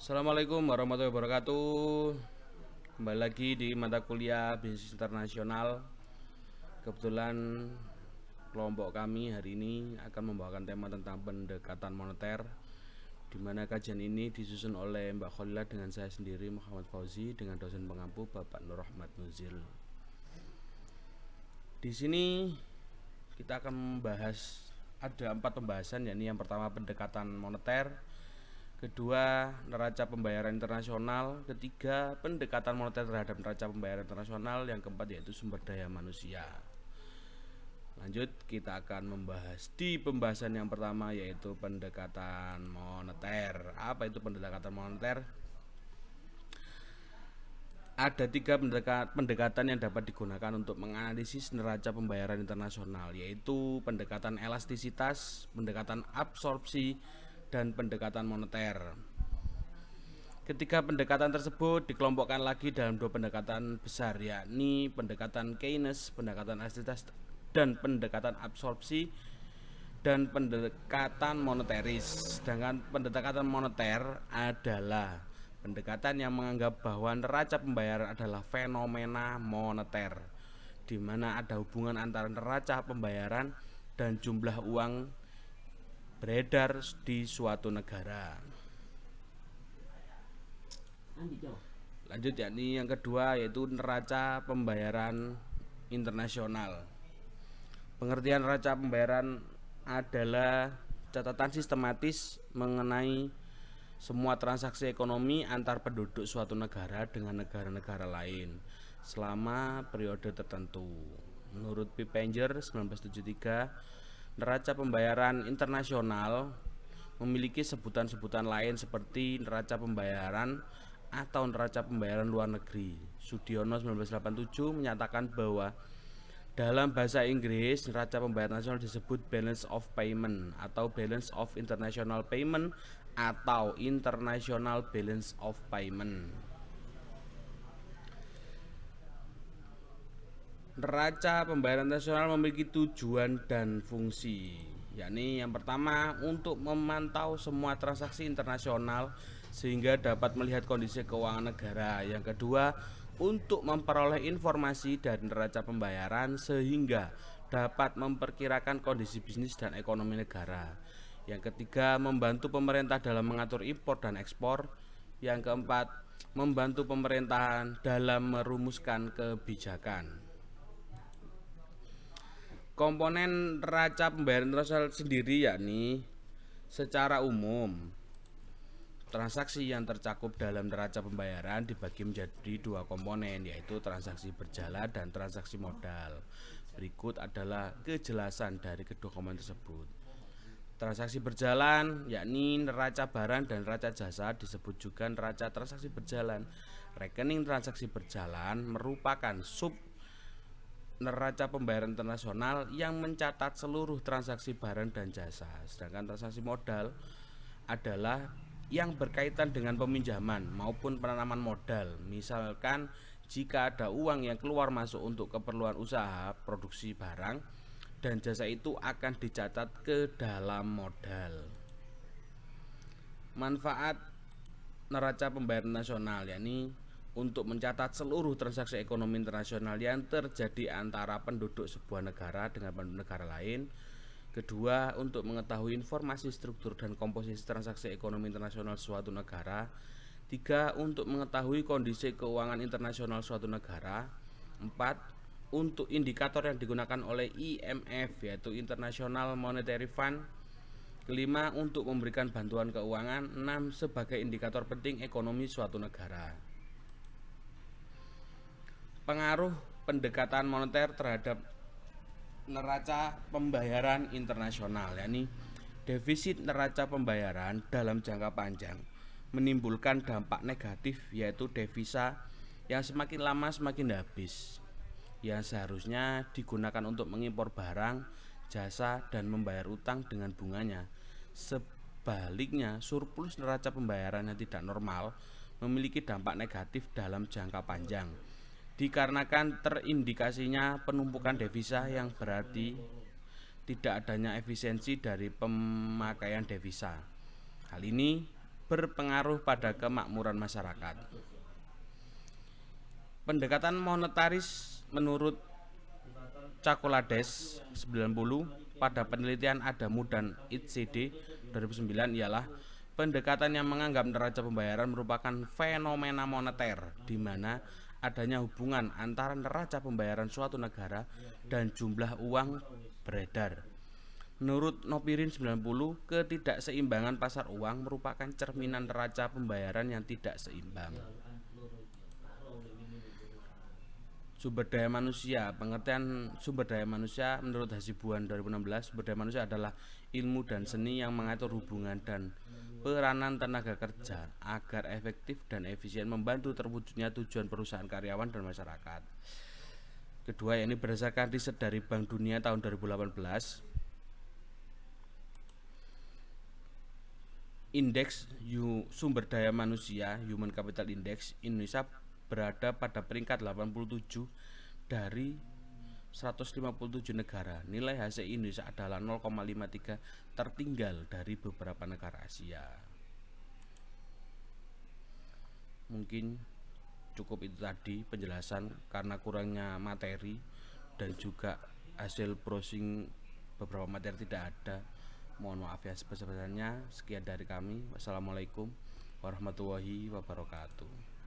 Assalamualaikum warahmatullahi wabarakatuh. Kembali lagi di mata kuliah Bisnis Internasional. Kebetulan kelompok kami hari ini akan membawakan tema tentang pendekatan moneter, di mana kajian ini disusun oleh Mbak Kholila dengan saya sendiri Muhammad Fauzi dengan dosen pengampu Bapak Nur Rahmat Nuzil. Di sini kita akan membahas ada 4 pembahasan, yakni yang pertama pendekatan moneter, kedua neraca pembayaran internasional, ketiga pendekatan moneter terhadap neraca pembayaran internasional, yang keempat yaitu sumber daya manusia. Lanjut, kita akan membahas di pembahasan yang pertama yaitu pendekatan moneter. Apa itu pendekatan moneter? Ada 3 pendekatan yang dapat digunakan untuk menganalisis neraca pembayaran internasional, yaitu pendekatan elastisitas, pendekatan absorpsi, dan pendekatan moneter. Ketiga pendekatan tersebut dikelompokkan lagi dalam 2 pendekatan besar, yakni pendekatan Keynes, pendekatan elastisitas, dan pendekatan absorpsi, dan pendekatan moneteris. Sedangkan pendekatan moneter adalah pendekatan yang menganggap bahwa neraca pembayaran adalah fenomena moneter, di mana ada hubungan antara neraca pembayaran dan jumlah uang beredar di suatu negara. Lanjut, yakni yang kedua yaitu neraca pembayaran internasional. Pengertian neraca pembayaran adalah catatan sistematis mengenai semua transaksi ekonomi antar penduduk suatu negara dengan negara-negara lain selama periode tertentu. Menurut Pippenger 1973, neraca pembayaran internasional memiliki sebutan-sebutan lain seperti neraca pembayaran atau neraca pembayaran luar negeri. Sudiono 1987 menyatakan bahwa dalam bahasa Inggris, neraca pembayaran nasional disebut balance of payment atau balance of international payment atau international balance of payment. Neraca pembayaran nasional memiliki tujuan dan fungsi, yakni yang pertama untuk memantau semua transaksi internasional sehingga dapat melihat kondisi keuangan negara. Yang kedua, untuk memperoleh informasi dari neraca pembayaran sehingga dapat memperkirakan kondisi bisnis dan ekonomi negara. Yang ketiga, membantu pemerintah dalam mengatur impor dan ekspor. Yang keempat, membantu pemerintahan dalam merumuskan kebijakan. Komponen neraca pembayaran internasional sendiri yakni secara umum transaksi yang tercakup dalam neraca pembayaran dibagi menjadi 2 komponen, yaitu transaksi berjalan dan transaksi modal. Berikut adalah kejelasan dari kedua komponen tersebut. Transaksi berjalan yakni neraca barang dan neraca jasa, disebut juga neraca transaksi berjalan. Rekening transaksi berjalan merupakan sub neraca pembayaran internasional yang mencatat seluruh transaksi barang dan jasa. Sedangkan transaksi modal adalah yang berkaitan dengan peminjaman maupun penanaman modal. Misalkan jika ada uang yang keluar masuk untuk keperluan usaha produksi barang dan jasa, itu akan dicatat ke dalam modal. Manfaat neraca pembayaran nasional yakni untuk mencatat seluruh transaksi ekonomi internasional yang terjadi antara penduduk sebuah negara dengan penduduk negara lain. Kedua, untuk mengetahui informasi struktur dan komposisi transaksi ekonomi internasional suatu negara. Tiga, untuk mengetahui kondisi keuangan internasional suatu negara. Empat, untuk indikator yang digunakan oleh IMF yaitu International Monetary Fund. Kelima, untuk memberikan bantuan keuangan. Enam, sebagai indikator penting ekonomi suatu negara. Pengaruh pendekatan moneter terhadap neraca pembayaran internasional, yakni defisit neraca pembayaran dalam jangka panjang menimbulkan dampak negatif, yaitu devisa yang semakin lama semakin habis, yang seharusnya digunakan untuk mengimpor barang, jasa, dan membayar utang dengan bunganya. Sebaliknya, surplus neraca pembayaran yang tidak normal memiliki dampak negatif dalam jangka panjang, dikarenakan terindikasinya penumpukan devisa yang berarti tidak adanya efisiensi dari pemakaian devisa. Hal ini berpengaruh pada kemakmuran masyarakat. Pendekatan monetaris menurut Cakolades 90 pada penelitian Adamu dan ICD 2009 ialah pendekatan yang menganggap neraca pembayaran merupakan fenomena moneter di mana adanya hubungan antara neraca pembayaran suatu negara dan jumlah uang beredar. Menurut Nopirin 90, ketidakseimbangan pasar uang merupakan cerminan neraca pembayaran yang tidak seimbang. Sumber daya manusia. Pengertian sumber daya manusia menurut Hasibuan 2016, sumber daya manusia adalah ilmu dan seni yang mengatur hubungan dan peranan tenaga kerja agar efektif dan efisien membantu terwujudnya tujuan perusahaan, karyawan, dan masyarakat. Kedua, yakni berdasarkan riset dari Bank Dunia tahun 2018, Indeks sumber daya manusia Human Capital Index Indonesia berada pada peringkat 87 dari 157 negara. Nilai hasil Indonesia adalah 0,53, tertinggal dari beberapa negara Asia. Mungkin cukup itu tadi penjelasan karena kurangnya materi dan juga hasil browsing beberapa materi tidak ada. Mohon maaf ya sebesar-besarnya. Sekian dari kami. Wassalamualaikum warahmatullahi wabarakatuh.